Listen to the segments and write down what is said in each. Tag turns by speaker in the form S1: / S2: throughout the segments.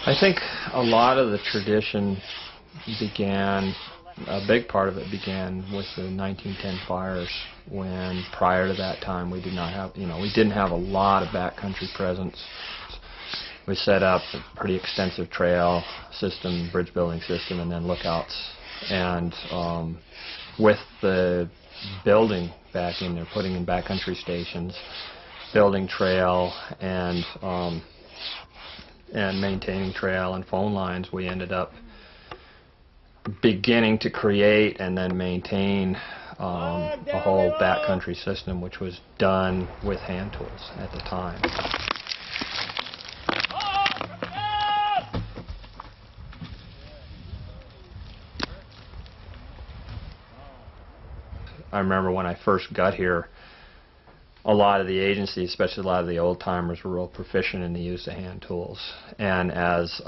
S1: I think a lot of the tradition began, a big part of it began with the 1910 fires, when prior to that time we did not have, we didn't have a lot of backcountry presence. We set up a pretty extensive trail system, bridge building system, and then lookouts. And with the building back in there, putting in backcountry stations, building trail, and maintaining trail and phone lines, we ended up beginning to create and then maintain a whole backcountry system, which was done with hand tools at the time. I remember when I first got here, a lot of the agencies, especially a lot of the old-timers, were real proficient in the use of hand tools. And as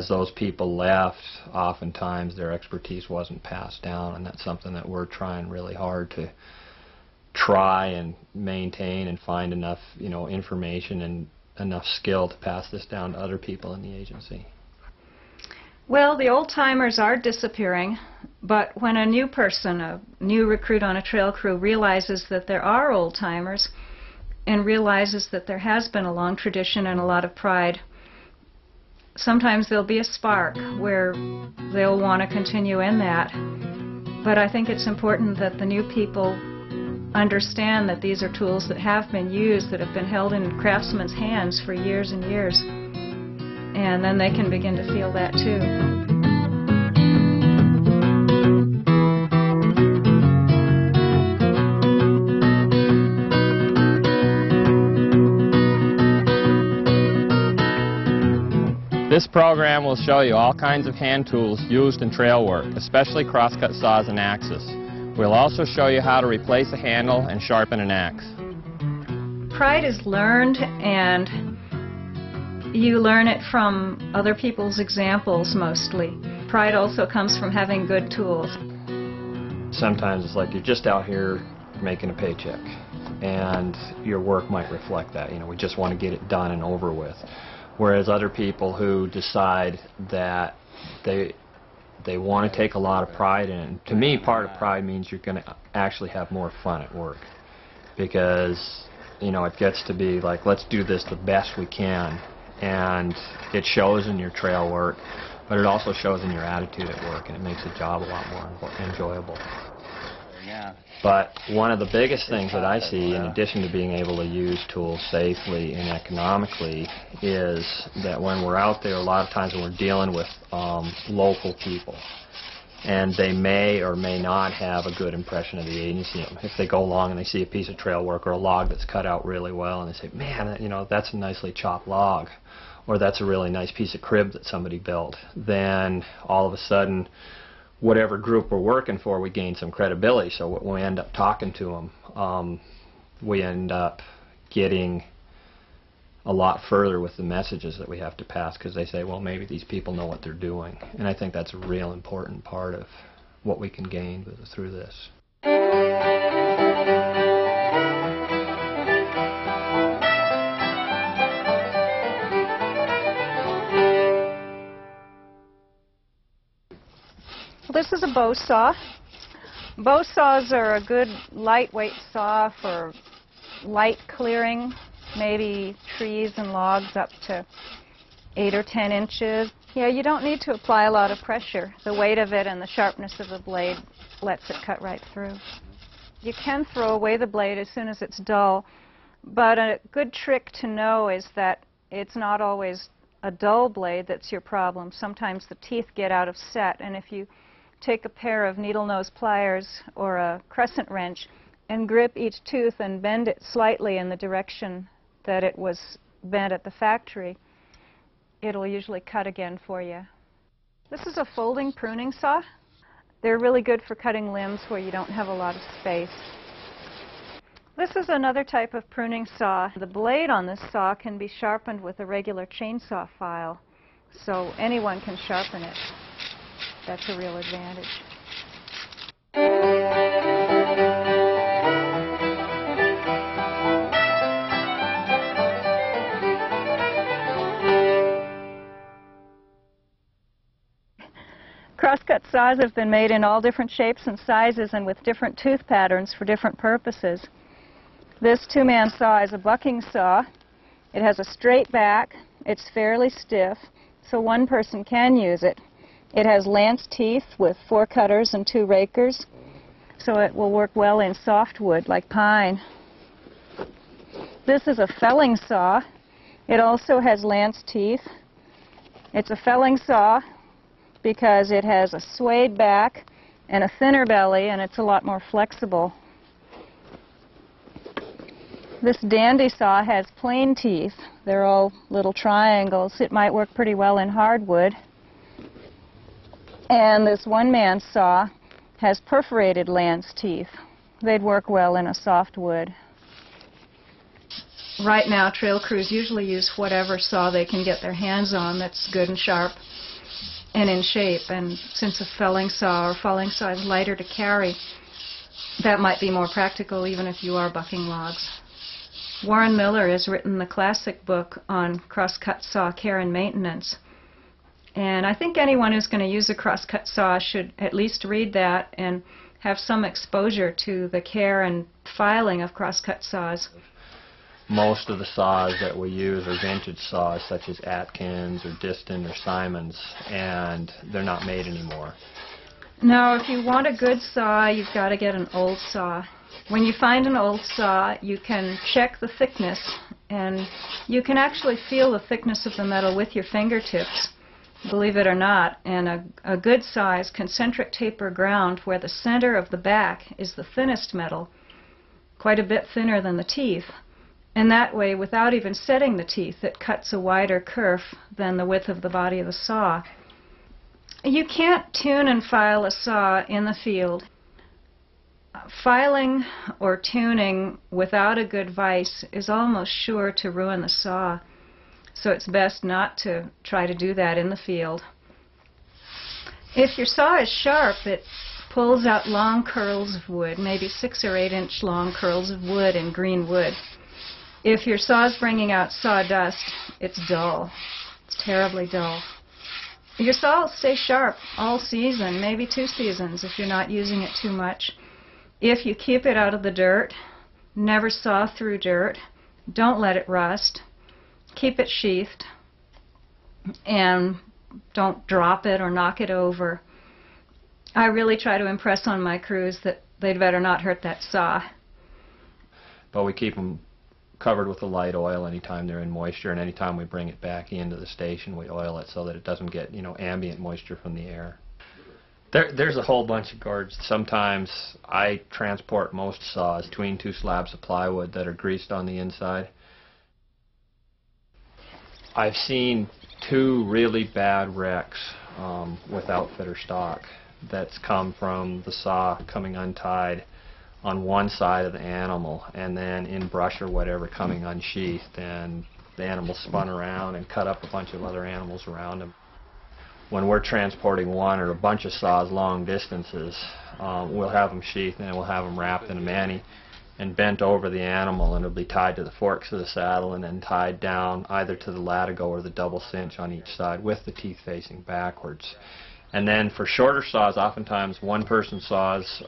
S1: those people left, oftentimes their expertise wasn't passed down, and that's something that we're trying really hard to try and maintain and find enough, information and enough skill to pass this down to other people in the agency.
S2: Well, the old-timers are disappearing, but when a new person, a new recruit on a trail crew, realizes that there are old-timers and realizes that there has been a long tradition and a lot of pride, sometimes there'll be a spark where they'll want to continue in that. But I think it's important that the new people understand that these are tools that have been used, that have been held in craftsmen's hands for years and years. And then they can begin to feel that too.
S1: This program will show you all kinds of hand tools used in trail work, especially crosscut saws and axes. We'll also show you how to replace a handle and sharpen an axe.
S2: Pride is learned, and you learn it from other people's examples mostly. Pride also comes from having good tools.
S1: Sometimes it's like you're just out here making a paycheck, and your work might reflect that. We just want to get it done and over with. Whereas other people who decide that they want to take a lot of pride in it. And to me, part of pride means you're going to actually have more fun at work, because it gets to be like, let's do this the best we can. And it shows in your trail work, but it also shows in your attitude at work, and it makes the job a lot more enjoyable. But one of the biggest things that I see, in addition to being able to use tools safely and economically, is that when we're out there, a lot of times when we're dealing with local people, and they may or may not have a good impression of the agency. If they go along and they see a piece of trail work or a log that's cut out really well, and they say, man, that's a nicely chopped log, or that's a really nice piece of crib that somebody built, then all of a sudden, whatever group we're working for, we gain some credibility. So when we end up talking to them, we end up getting a lot further with the messages that we have to pass, because they say, well, maybe these people know what they're doing. And I think that's a real important part of what we can gain through this.
S2: This is a bow saw. Bow saws are a good lightweight saw for light clearing, maybe trees and logs up to 8 or 10 inches. Yeah, you don't need to apply a lot of pressure. The weight of it and the sharpness of the blade lets it cut right through. You can throw away the blade as soon as it's dull, but a good trick to know is that it's not always a dull blade that's your problem. Sometimes the teeth get out of set, and if you take a pair of needle nose pliers or a crescent wrench and grip each tooth and bend it slightly in the direction that it was bent at the factory, it'll usually cut again for you. This is a folding pruning saw. They're really good for cutting limbs where you don't have a lot of space. This is another type of pruning saw. The blade on this saw can be sharpened with a regular chainsaw file, so anyone can sharpen it. That's a real advantage. Crosscut saws have been made in all different shapes and sizes and with different tooth patterns for different purposes. This two-man saw is a bucking saw. It has a straight back. It's fairly stiff, so one person can use it. It has lance teeth with 4 cutters and 2 rakers, so it will work well in softwood like pine. This is a felling saw. It also has lance teeth. It's a felling saw because it has a suede back and a thinner belly, and it's a lot more flexible. This dandy saw has plain teeth. They're all little triangles. It might work pretty well in hardwood. And this one-man saw has perforated lance teeth. They'd work well in a softwood. Right now, trail crews usually use whatever saw they can get their hands on that's good and sharp and in shape. And since a felling saw or falling saw is lighter to carry, that might be more practical even if you are bucking logs. Warren Miller has written the classic book on crosscut saw care and maintenance. And I think anyone who's going to use a crosscut saw should at least read that and have some exposure to the care and filing of crosscut saws.
S1: Most of the saws that we use are vintage saws such as Atkins or Diston or Simons, and they're not made anymore.
S2: No, if you want a good saw, you've got to get an old saw. When you find an old saw, you can check the thickness, and you can actually feel the thickness of the metal with your fingertips, believe it or not. And a good saw is concentric taper ground, where the center of the back is the thinnest metal, quite a bit thinner than the teeth. And that way, without even setting the teeth, it cuts a wider kerf than the width of the body of the saw. You can't tune and file a saw in the field. Filing or tuning without a good vise is almost sure to ruin the saw, so it's best not to try to do that in the field. If your saw is sharp, it pulls out long curls of wood, maybe 6 or 8 inch long curls of wood in green wood. If your saw is bringing out sawdust, it's dull. It's terribly dull. Your saw will stay sharp all season, maybe 2 seasons if you're not using it too much. If you keep it out of the dirt, never saw through dirt, don't let it rust, keep it sheathed, and don't drop it or knock it over. I really try to impress on my crews that they'd better not hurt that saw.
S1: But we keep them covered with a light oil anytime they're in moisture, and anytime we bring it back into the station, we oil it so that it doesn't get, ambient moisture from the air. There's a whole bunch of guards. Sometimes I transport most saws between 2 slabs of plywood that are greased on the inside. I've seen 2 really bad wrecks with outfitter stock that's come from the saw coming untied on one side of the animal, and then in brush or whatever coming unsheathed, and the animal spun around and cut up a bunch of other animals around him. When we're transporting one or a bunch of saws long distances, we'll have them sheathed and we'll have them wrapped in a mani and bent over the animal, and it'll be tied to the forks of the saddle and then tied down either to the latigo or the double cinch on each side with the teeth facing backwards. And then for shorter saws, oftentimes one-person saws,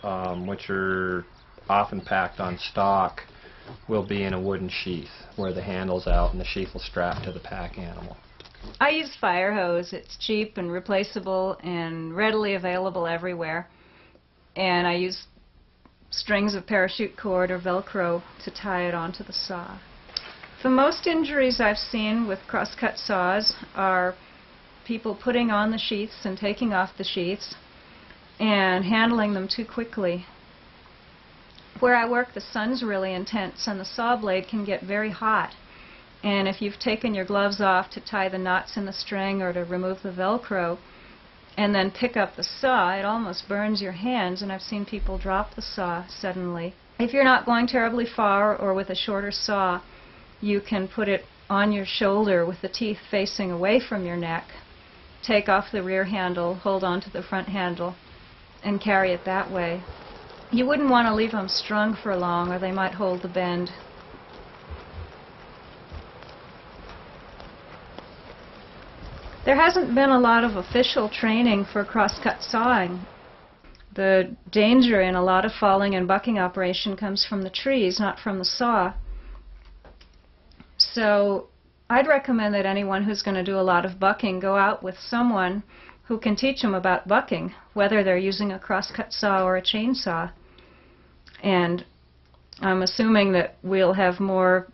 S1: which are often packed on stock, will be in a wooden sheath where the handle's out and the sheath will strap to the pack animal.
S2: I use fire hose. It's cheap and replaceable and readily available everywhere. And I use strings of parachute cord or Velcro to tie it onto the saw. The most injuries I've seen with crosscut saws are people putting on the sheaths and taking off the sheaths and handling them too quickly. Where I work, the sun's really intense and the saw blade can get very hot. And if you've taken your gloves off to tie the knots in the string or to remove the Velcro and then pick up the saw, it almost burns your hands, and I've seen people drop the saw suddenly. If you're not going terribly far or with a shorter saw, you can put it on your shoulder with the teeth facing away from your neck, take off the rear handle, hold on to the front handle, and carry it that way. You wouldn't want to leave them strung for long or they might hold the bend. There hasn't been a lot of official training for crosscut sawing. The danger in a lot of falling and bucking operation comes from the trees, not from the saw. So I'd recommend that anyone who's going to do a lot of bucking go out with someone who can teach them about bucking, whether they're using a crosscut saw or a chainsaw. And I'm assuming that we'll have more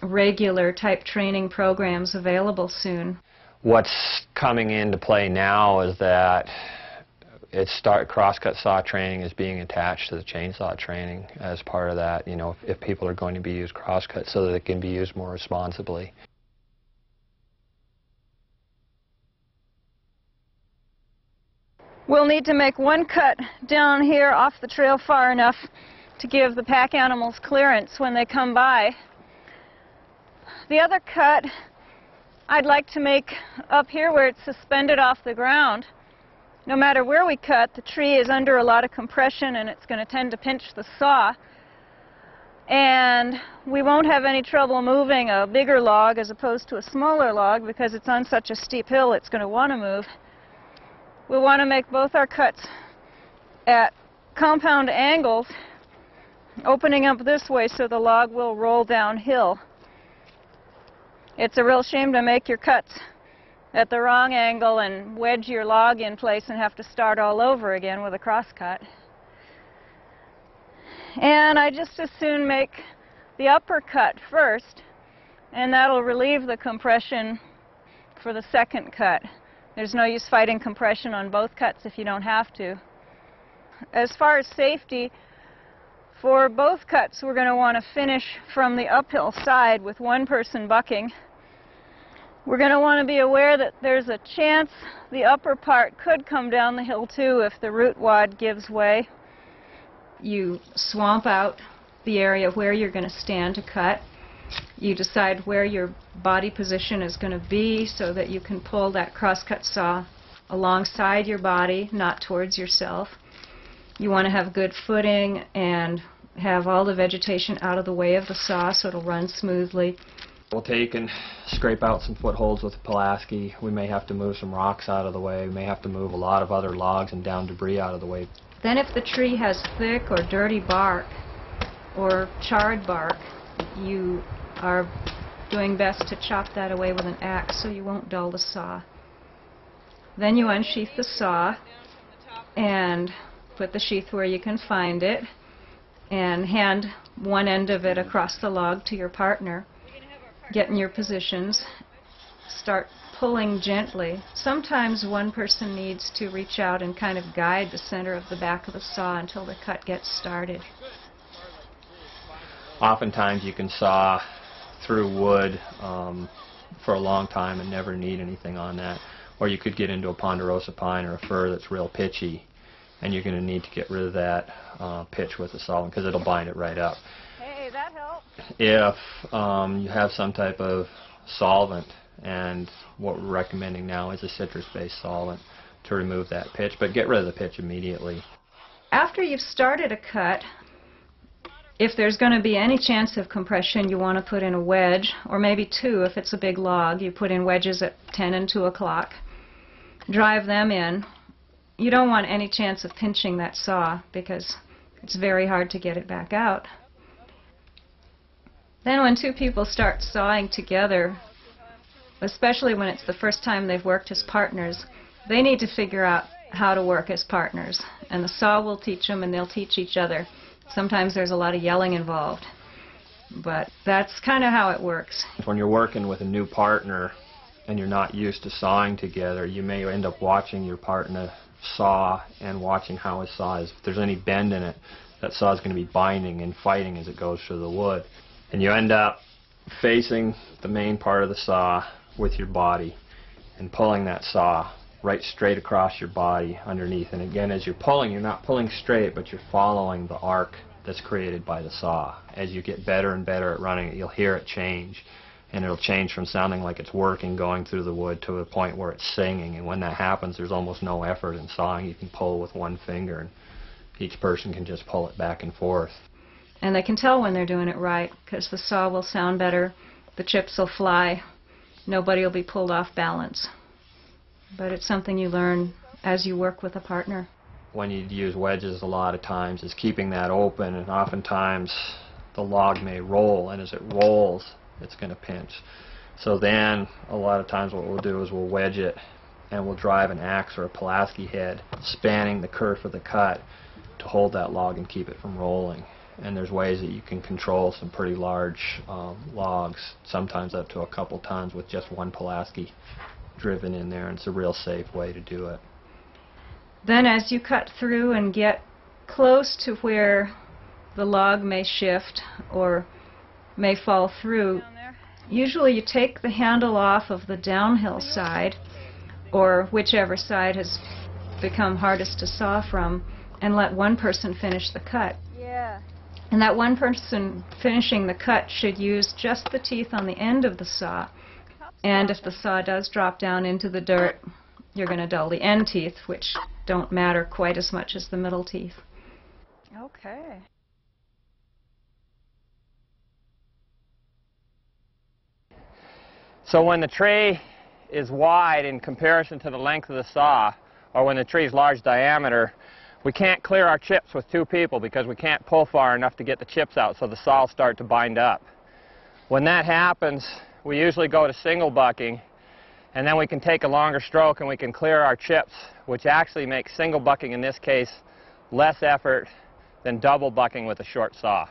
S2: regular type training programs available soon.
S1: What's coming into play now is that crosscut saw training is being attached to the chainsaw training as part of that, you know, if people are going to be used crosscut so that it can be used more responsibly.
S2: We'll need to make one cut down here off the trail far enough to give the pack animals clearance when they come by. The other cut I'd like to make up here where it's suspended off the ground. No matter where we cut, the tree is under a lot of compression and it's going to tend to pinch the saw. And we won't have any trouble moving a bigger log as opposed to a smaller log because it's on such a steep hill it's going to want to move. We want to make both our cuts at compound angles, opening up this way so the log will roll downhill. It's a real shame to make your cuts at the wrong angle and wedge your log in place and have to start all over again with a crosscut. And I just as soon make the upper cut first, and that'll relieve the compression for the second cut. There's no use fighting compression on both cuts if you don't have to. As far as safety, for both cuts we're going to want to finish from the uphill side with one person bucking. We're going to want to be aware that there's a chance the upper part could come down the hill too if the root wad gives way. You swamp out the area where you're going to stand to cut. You decide where your body position is going to be so that you can pull that crosscut saw alongside your body, not towards yourself. You want to have good footing and have all the vegetation out of the way of the saw so it'll run smoothly.
S1: We'll take and scrape out some footholds with the Pulaski. We may have to move some rocks out of the way. We may have to move a lot of other logs and down debris out of the way.
S2: Then if the tree has thick or dirty bark or charred bark, you are doing best to chop that away with an axe so you won't dull the saw. Then you unsheath the saw and put the sheath where you can find it and hand one end of it across the log to your partner. Get in your positions. Start pulling gently. Sometimes one person needs to reach out and kind of guide the center of the back of the saw until the cut gets started.
S1: Oftentimes you can saw through wood for a long time and never need anything on that. Or you could get into a ponderosa pine or a fir that's real pitchy, and you're going to need to get rid of that pitch with the solvent because it'll bind it right up.
S2: Hey, that helps.
S1: If you have some type of solvent, and what we're recommending now is a citrus-based solvent to remove that pitch, but get rid of the pitch immediately.
S2: After you've started a cut, if there's going to be any chance of compression, you want to put in a wedge, or maybe two if it's a big log. You put in wedges at 10 and 2 o'clock. Drive them in. You don't want any chance of pinching that saw because it's very hard to get it back out. Then when two people start sawing together, especially when it's the first time they've worked as partners, they need to figure out how to work as partners. And the saw will teach them and they'll teach each other. Sometimes there's a lot of yelling involved, but that's kind of how it works.
S1: When you're working with a new partner and you're not used to sawing together, you may end up watching your partner saw and watching how his saw is. If there's any bend in it, that saw is going to be binding and fighting as it goes through the wood. And you end up facing the main part of the saw with your body and pulling that saw right straight across your body underneath. And again, as you're pulling, you're not pulling straight, but you're following the arc that's created by the saw. As you get better and better at running it, you'll hear it change. And it'll change from sounding like it's working going through the wood to a point where it's singing. And when that happens, there's almost no effort in sawing. You can pull with one finger, and each person can just pull it back and forth.
S2: And they can tell when they're doing it right because the saw will sound better, the chips will fly, nobody will be pulled off balance. But it's something you learn as you work with a partner.
S1: When you use wedges a lot of times is keeping that open, and oftentimes the log may roll, and as it rolls it's going to pinch. So then a lot of times what we'll do is we'll wedge it and we'll drive an axe or a Pulaski head spanning the kerf of the cut to hold that log and keep it from rolling. And there's ways that you can control some pretty large logs, sometimes up to a couple tons with just one Pulaski driven in there, and it's a real safe way to do it.
S2: Then as you cut through and get close to where the log may shift or may fall through, usually you take the handle off of the downhill side, or whichever side has become hardest to saw from, and let one person finish the cut.
S3: Yeah.
S2: And that one person finishing the cut should use just the teeth on the end of the saw. And if the saw does drop down into the dirt, you're going to dull the end teeth, which don't matter quite as much as the middle teeth.
S3: Okay.
S1: So when the tray is wide in comparison to the length of the saw, or when the tree is large diameter, we can't clear our chips with two people because we can't pull far enough to get the chips out, so the saw will start to bind up. When that happens, we usually go to single bucking, and then we can take a longer stroke and we can clear our chips, which actually makes single bucking in this case less effort than double bucking with a short saw.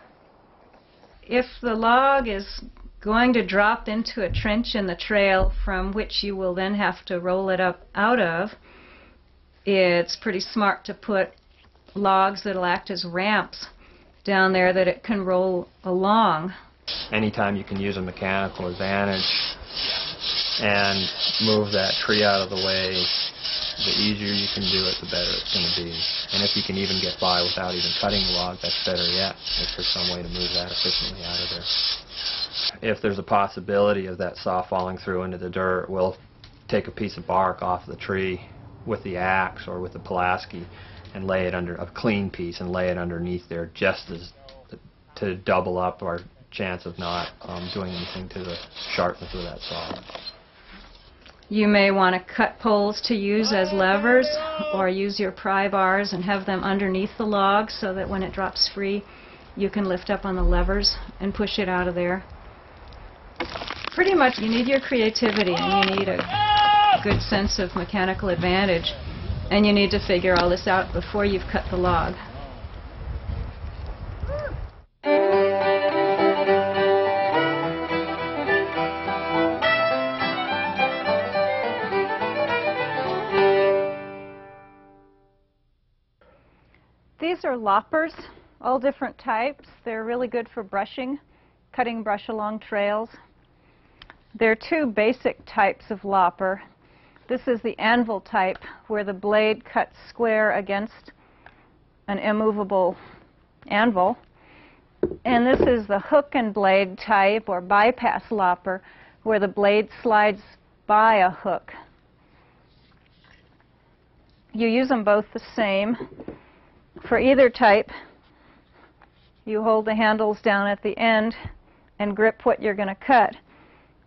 S2: If the log is going to drop into a trench in the trail from which you will then have to roll it up out of, it's pretty smart to put logs that will act as ramps down there that it can roll along.
S1: Anytime you can use a mechanical advantage and move that tree out of the way, the easier you can do it, the better it's going to be. And if you can even get by without even cutting the log, that's better yet, if there's some way to move that efficiently out of there. If there's a possibility of that saw falling through into the dirt, we'll take a piece of bark off the tree with the axe or with the Pulaski and lay it under, a clean piece, and lay it underneath there just as to double up our chance of not doing anything to the sharpness of that saw.
S2: You may want to cut poles to use as levers, or use your pry bars and have them underneath the log so that when it drops free you can lift up on the levers and push it out of there. Pretty much you need your creativity, and you need a good sense of mechanical advantage, and you need to figure all this out before you've cut the log.
S3: These are loppers, all different types. They're really good for brushing, cutting brush along trails. There are two basic types of lopper. This is the anvil type, where the blade cuts square against an immovable anvil. And this is the hook and blade type, or bypass lopper, where the blade slides by a hook. You use them both the same. For either type, you hold the handles down at the end and grip what you're going to cut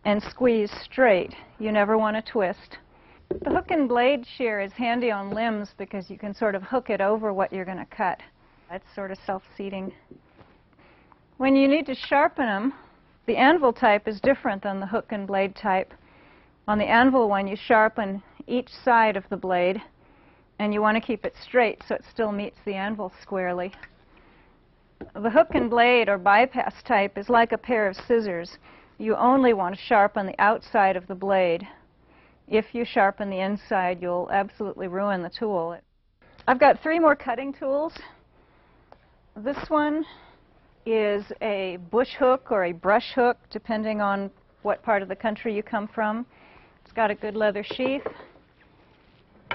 S3: and squeeze straight. You never want to twist. The hook and blade shear is handy on limbs because you can sort of hook it over what you're going to cut. It's sort of self-seating. When you need to sharpen them, the anvil type is different than the hook and blade type. On the anvil one, you sharpen each side of the blade, and you want to keep it straight so it still meets the anvil squarely. The hook and blade, or bypass type, is like a pair of scissors. You only want to sharpen the outside of the blade. If you sharpen the inside, you'll absolutely ruin the tool. I've got 3 more cutting tools. This one is a bush hook or a brush hook, depending on what part of the country you come from. It's got a good leather sheath.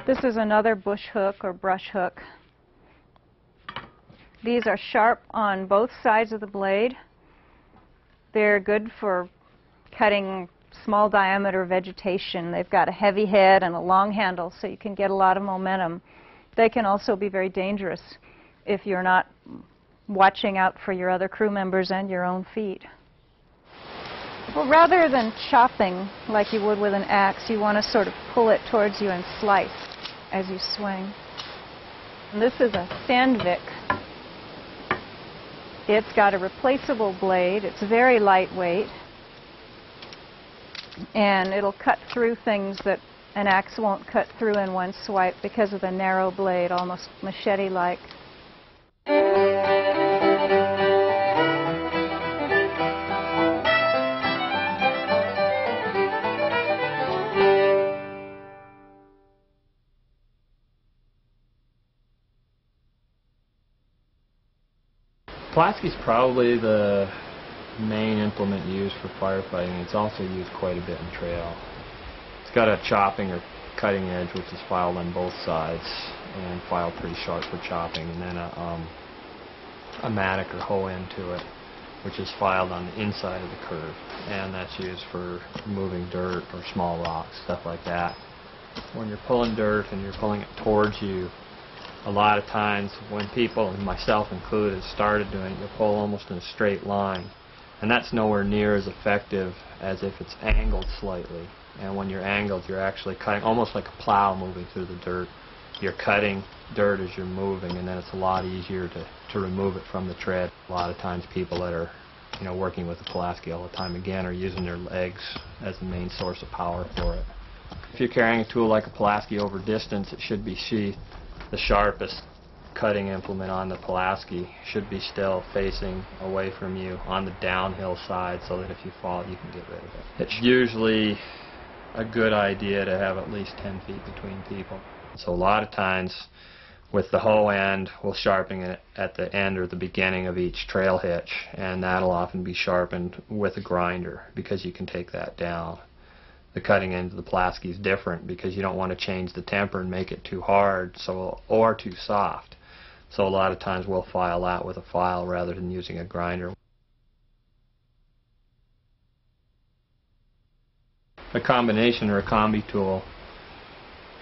S3: This is another bush hook or brush hook. These are sharp on both sides of the blade. They're good for cutting small diameter vegetation. They've got a heavy head and a long handle, so you can get a lot of momentum. They can also be very dangerous if you're not watching out for your other crew members and your own feet. Well, rather than chopping like you would with an axe, you want to sort of pull it towards you and slice as you swing. And this is a Sandvik. It's got a replaceable blade. It's very lightweight. And it'll cut through things that an axe won't cut through in one swipe because of the narrow blade, almost machete-like.
S1: Pulaski's probably the main implement used for firefighting. It's also used quite a bit in trail. It's got a chopping or cutting edge which is filed on both sides and filed pretty sharp for chopping, and then a mattock or hoe end to it which is filed on the inside of the curve, and that's used for moving dirt or small rocks, stuff like that. When you're pulling dirt and you're pulling it towards you, a lot of times when people, and myself included, started doing it, you pull almost in a straight line. And that's nowhere near as effective as if it's angled slightly. And when you're angled, you're actually cutting, almost like a plow moving through the dirt. You're cutting dirt as you're moving, and then it's a lot easier to remove it from the tread. A lot of times people that are working with the Pulaski all the time, again, are using their legs as the main source of power for it. If you're carrying a tool like a Pulaski over distance, it should be sheathed. The sharpest cutting implement on the Pulaski should be still facing away from you on the downhill side so that if you fall, you can get rid of it. It's usually a good idea to have at least 10 feet between people. So a lot of times with the hoe end, we'll sharpen it at the end or the beginning of each trail hitch, and that'll often be sharpened with a grinder because you can take that down. The cutting end of the Pulaski is different because you don't want to change the temper and make it too hard or too soft. So a lot of times we'll file that with a file rather than using a grinder. A combination or a combi tool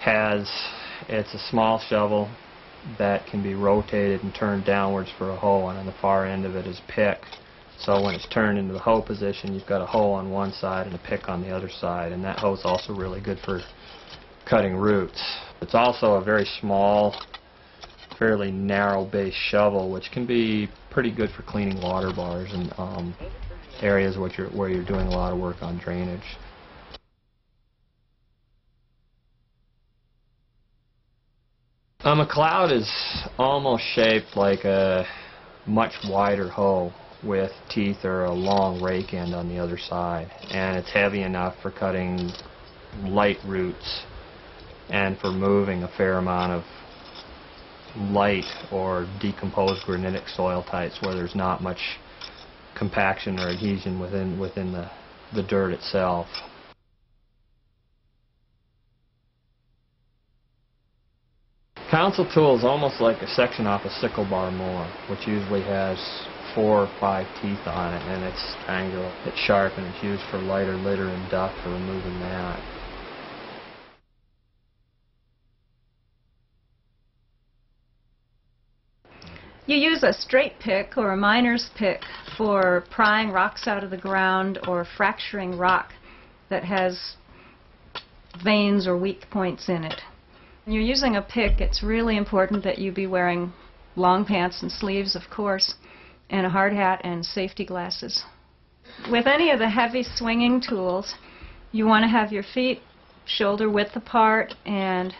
S1: it's a small shovel that can be rotated and turned downwards for a hoe, and on the far end of it is pick. So when it's turned into the hoe position, you've got a hoe on one side and a pick on the other side, and that hoe is also really good for cutting roots. It's also a very small, fairly narrow base shovel, which can be pretty good for cleaning water bars and areas where you're doing a lot of work on drainage. A cloud is almost shaped like a much wider hoe with teeth or a long rake end on the other side, and it's heavy enough for cutting light roots and for moving a fair amount of light or decomposed granitic soil types where there's not much compaction or adhesion within the dirt itself. Council tool is almost like a section off a sickle bar mower, which usually has 4 or 5 teeth on it, and it's triangular. It's sharp, and it's used for lighter litter and duck for removing that.
S3: You use a straight pick or a miner's pick for prying rocks out of the ground or fracturing rock that has veins or weak points in it. When you're using a pick, it's really important that you be wearing long pants and sleeves, of course, and a hard hat and safety glasses. With any of the heavy swinging tools, you want to have your feet shoulder width apart and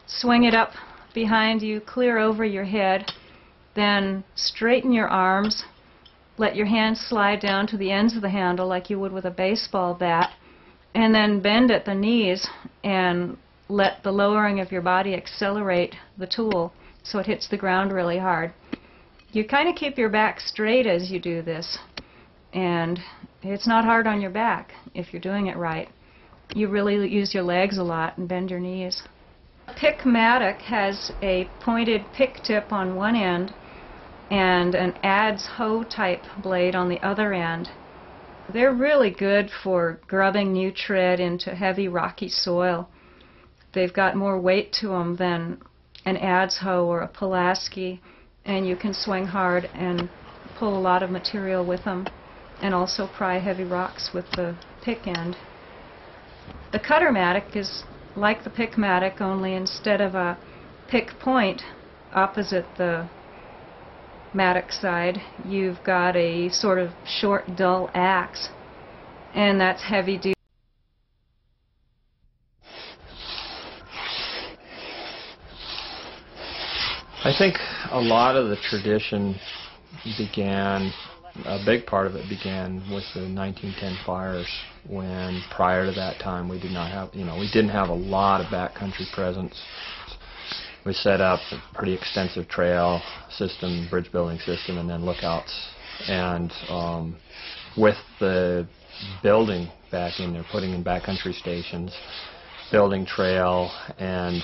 S3: swing it up behind you, clear over your head. Then straighten your arms, let your hands slide down to the ends of the handle like you would with a baseball bat, and then bend at the knees and let the lowering of your body accelerate the tool so it hits the ground really hard. You kind of keep your back straight as you do this, and it's not hard on your back if you're doing it right. You really use your legs a lot and bend your knees. A pick mattock has a pointed pick tip on one end and an adze hoe type blade on the other end. They're really good for grubbing new tread into heavy rocky soil. They've got more weight to them than an adze hoe or a Pulaski, and you can swing hard and pull a lot of material with them. and also pry heavy rocks with the pick end. The cutter-matic is like the pick-matic, only instead of a pick point opposite the matic side, you've got a sort of short, dull axe, and that's heavy duty.
S1: I think a lot of the tradition began, a big part of it began with the 1910 fires, when prior to that time we did not have, we didn't have a lot of backcountry presence. We set up a pretty extensive trail system, bridge building system, and then lookouts. And with the building back in there, putting in backcountry stations, building trail, and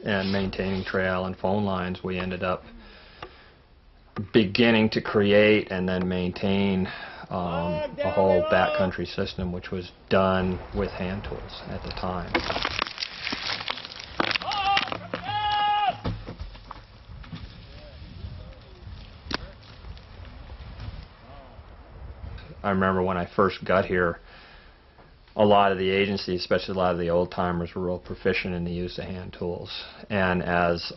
S1: maintaining trail and phone lines, we ended up beginning to create and then maintain a whole backcountry system, which was done with hand tools at the time. I remember when I first got here, a lot of the agencies, especially a lot of the old-timers, were real proficient in the use of hand tools. And as